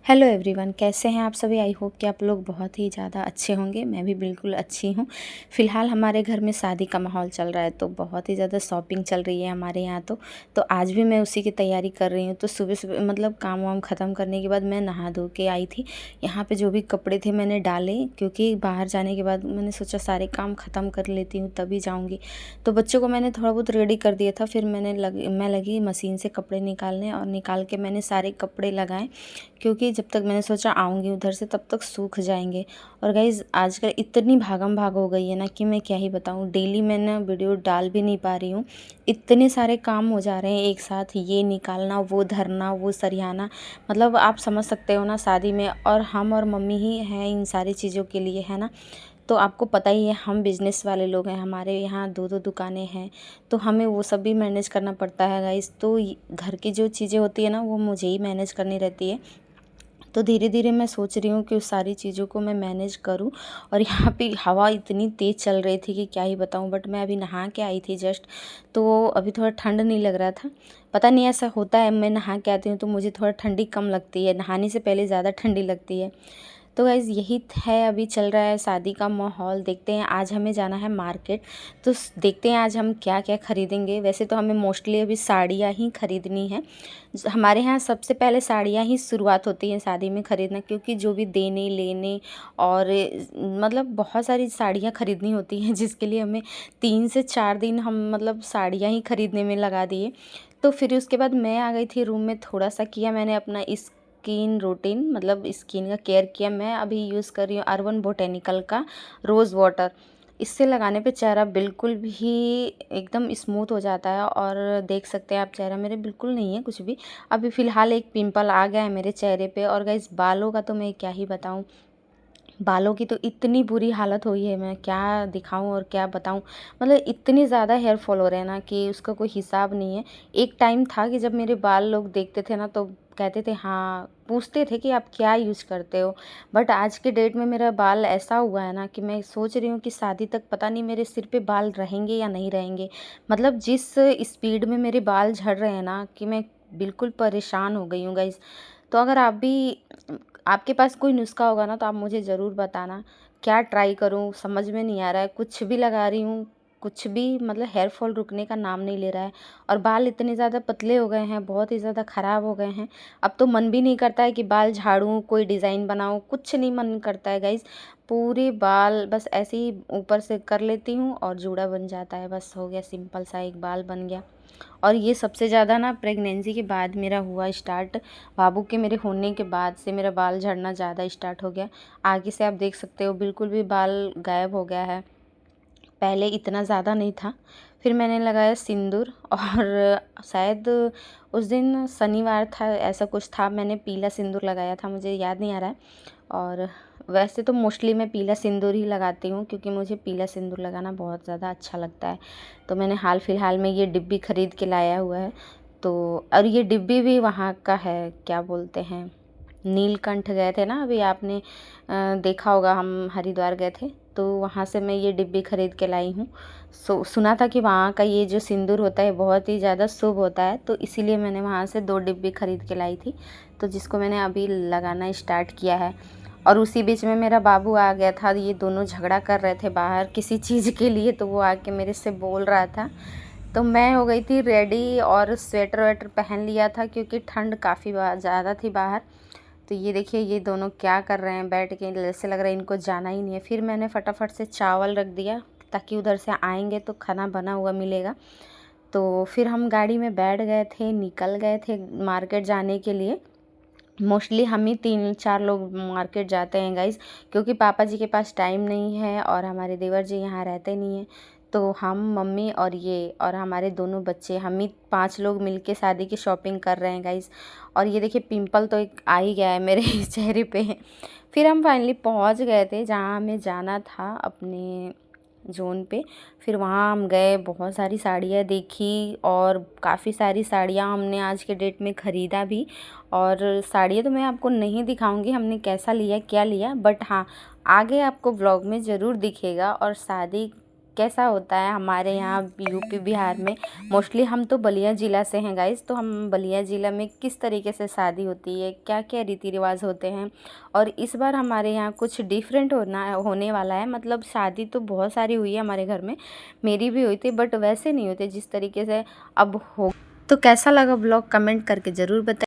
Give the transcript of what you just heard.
Hello everyone, कैसे हैं आप सभी। आई होप कि आप लोग बहुत ही ज़्यादा अच्छे होंगे। मैं भी बिल्कुल अच्छी हूँ। फ़िलहाल हमारे घर में शादी का माहौल चल रहा है, तो बहुत ही ज़्यादा शॉपिंग चल रही है हमारे यहाँ। तो आज भी मैं उसी की तैयारी कर रही हूँ। तो सुबह सुबह मतलब काम वाम ख़त्म करने के बाद मैं नहा धो के आई थी। यहाँ पे जो भी कपड़े थे मैंने डाले, क्योंकि बाहर जाने के बाद मैंने सोचा सारे काम ख़त्म कर लेती हूँ तभी जाऊँगी। तो बच्चों को मैंने थोड़ा बहुत रेडी कर दिया था। फिर मैं लगी मशीन से कपड़े निकालने, और निकाल के मैंने सारे कपड़े लगाए, क्योंकि जब तक मैंने सोचा आऊँगी उधर से तब तक सूख जाएंगे। और गाइज़ आजकल इतनी भागम भाग हो गई है ना कि मैं क्या ही बताऊँ। डेली मैं ना वीडियो डाल भी नहीं पा रही हूँ। इतने सारे काम हो जा रहे हैं एक साथ, ये निकालना, वो धरना, वो सरियाना। मतलब आप समझ सकते हो ना, शादी में और हम और मम्मी ही हैं इन सारी चीज़ों के लिए, है ना। तो आपको पता ही है, हम बिज़नेस वाले लोग हैं, हमारे यहाँ दो दो दुकानें हैं, तो हमें वो सब भी मैनेज करना पड़ता है गाइज़। तो घर की जो चीज़ें होती है ना, वो मुझे ही मैनेज करनी रहती है। तो धीरे धीरे मैं सोच रही हूँ कि उस सारी चीज़ों को मैं मैनेज करूँ। और यहाँ पे हवा इतनी तेज़ चल रही थी कि क्या ही बताऊँ। बट मैं अभी नहा के आई थी जस्ट, तो अभी थोड़ा ठंड नहीं लग रहा था। पता नहीं ऐसा होता है, मैं नहा के आती हूँ तो मुझे थोड़ा ठंडी कम लगती है, नहाने से पहले ज़्यादा ठंडी लगती है। तो गाइज़ यही है, अभी चल रहा है शादी का माहौल। देखते हैं, आज हमें जाना है मार्केट। तो देखते हैं आज हम क्या क्या ख़रीदेंगे। वैसे तो हमें मोस्टली अभी साड़ियाँ ही ख़रीदनी है। हमारे यहाँ सबसे पहले साड़ियाँ ही शुरुआत होती है शादी में ख़रीदना, क्योंकि जो भी देने लेने और मतलब बहुत सारी साड़ियाँ ख़रीदनी होती हैं, जिसके लिए हमें 3 से 4 दिन हम मतलब साड़ियाँ ही ख़रीदने में लगा दिए। तो फिर उसके बाद मैं आ गई थी रूम में, थोड़ा सा किया मैंने अपना स्किन रूटीन, मतलब स्किन का केयर किया। मैं अभी यूज़ कर रही हूँ अर्बन बोटेनिकल का रोज़ वाटर। इससे लगाने पे चेहरा बिल्कुल भी एकदम स्मूथ हो जाता है। और देख सकते हैं आप, चेहरा मेरे बिल्कुल नहीं है कुछ भी। अभी फ़िलहाल एक पिंपल आ गया है मेरे चेहरे पे। और गाइस बालों का तो मैं क्या ही बताऊँ, बालों की तो इतनी बुरी हालत हुई है, मैं क्या दिखाऊं और क्या बताऊं। मतलब इतनी ज़्यादा हेयर फॉल हो रहे हैं ना कि उसका कोई हिसाब नहीं है। एक टाइम था कि जब मेरे बाल लोग देखते थे ना तो कहते थे, हाँ पूछते थे कि आप क्या यूज़ करते हो। बट आज के डेट में मेरा बाल ऐसा हुआ है ना कि मैं सोच रही हूँ कि शादी तक पता नहीं मेरे सिर पे बाल रहेंगे या नहीं रहेंगे। मतलब जिस स्पीड में मेरे बाल झड़ रहे हैं ना कि मैं बिल्कुल परेशान हो गई हूँ गाइस। तो अगर आप भी, आपके पास कोई नुस्खा होगा ना तो आप मुझे ज़रूर बताना। क्या ट्राई करूँ समझ में नहीं आ रहा है। कुछ भी लगा रही हूँ, कुछ भी मतलब हेयर फॉल रुकने का नाम नहीं ले रहा है। और बाल इतने ज़्यादा पतले हो गए हैं, बहुत ही ज़्यादा ख़राब हो गए हैं। अब तो मन भी नहीं करता है कि बाल झाड़ूँ, कोई डिज़ाइन बनाऊँ, कुछ नहीं मन करता है गाइज़। पूरे बाल बस ऐसे ही ऊपर से कर लेती हूँ और जूड़ा बन जाता है, बस हो गया, सिंपल सा एक बाल बन गया। और ये सबसे ज़्यादा ना प्रेगनेंसी के बाद मेरा हुआ स्टार्ट। बाबू के मेरे होने के बाद से मेरा बाल झड़ना ज़्यादा स्टार्ट हो गया। आगे से आप देख सकते हो बिल्कुल भी बाल गायब हो गया है, पहले इतना ज़्यादा नहीं था। फिर मैंने लगाया सिंदूर, और शायद उस दिन शनिवार था, ऐसा कुछ था, मैंने पीला सिंदूर लगाया था, मुझे याद नहीं आ रहा है। और वैसे तो मोस्टली मैं पीला सिंदूर ही लगाती हूँ, क्योंकि मुझे पीला सिंदूर लगाना बहुत ज़्यादा अच्छा लगता है। तो मैंने हाल फिलहाल में ये डिब्बी ख़रीद के लाया हुआ है। तो और ये डिब्बी भी वहाँ का है, क्या बोलते हैं, नीलकंठ गए थे ना अभी आपने देखा होगा, हम हरिद्वार गए थे तो वहाँ से मैं ये डिब्बी ख़रीद के लाई हूँ। सुना था कि वहाँ का ये जो सिंदूर होता है बहुत ही ज़्यादा शुभ होता है, तो इसीलिए मैंने वहाँ से 2 डिब्बी ख़रीद के लाई थी। तो जिसको मैंने अभी लगाना स्टार्ट किया है। और उसी बीच में मेरा बाबू आ गया था, ये दोनों झगड़ा कर रहे थे बाहर किसी चीज़ के लिए, तो वो आके मेरे से बोल रहा था। तो मैं हो गई थी रेडी, और स्वेटर वेटर पहन लिया था क्योंकि ठंड काफ़ी ज़्यादा थी बाहर। तो ये देखिए, ये दोनों क्या कर रहे हैं बैठ के, जैसे लग रहा है इनको जाना ही नहीं है। फिर मैंने फटाफट से चावल रख दिया, ताकि उधर से आएंगे तो खाना बना हुआ मिलेगा। तो फिर हम गाड़ी में बैठ गए थे, निकल गए थे मार्केट जाने के लिए। मोस्टली हम ही 3-4 लोग मार्केट जाते हैं गाइज़, क्योंकि पापा जी के पास टाइम नहीं है और हमारे देवर जी यहाँ रहते नहीं हैं। तो हम, मम्मी और ये और हमारे दोनों बच्चे, हम ही 5 लोग मिलके शादी की शॉपिंग कर रहे हैं गाइज़। और ये देखिए, पिंपल तो एक आ ही गया है मेरे चेहरे पे। फिर हम फाइनली पहुँच गए थे जहाँ हमें जाना था, अपने ज़ोन पे। फिर वहाँ हम गए, बहुत सारी साड़ियाँ देखी, और काफ़ी सारी साड़ियाँ हमने आज के डेट में ख़रीदा भी। और साड़ियाँ तो मैं आपको नहीं दिखाऊंगी हमने कैसा लिया क्या लिया, बट हाँ, आगे आपको व्लॉग में ज़रूर दिखेगा। और शादी कैसा होता है हमारे यहाँ यूपी बिहार में। मोस्टली हम तो बलिया ज़िला से हैं गाइस, तो हम बलिया ज़िला में किस तरीके से शादी होती है, क्या क्या रीति रिवाज होते हैं। और इस बार हमारे यहाँ कुछ डिफरेंट होने वाला है। मतलब शादी तो बहुत सारी हुई है हमारे घर में, मेरी भी हुई थी, बट वैसे नहीं होते जिस तरीके से अब हो। तो कैसा लगा ब्लॉग कमेंट करके ज़रूर बताइए।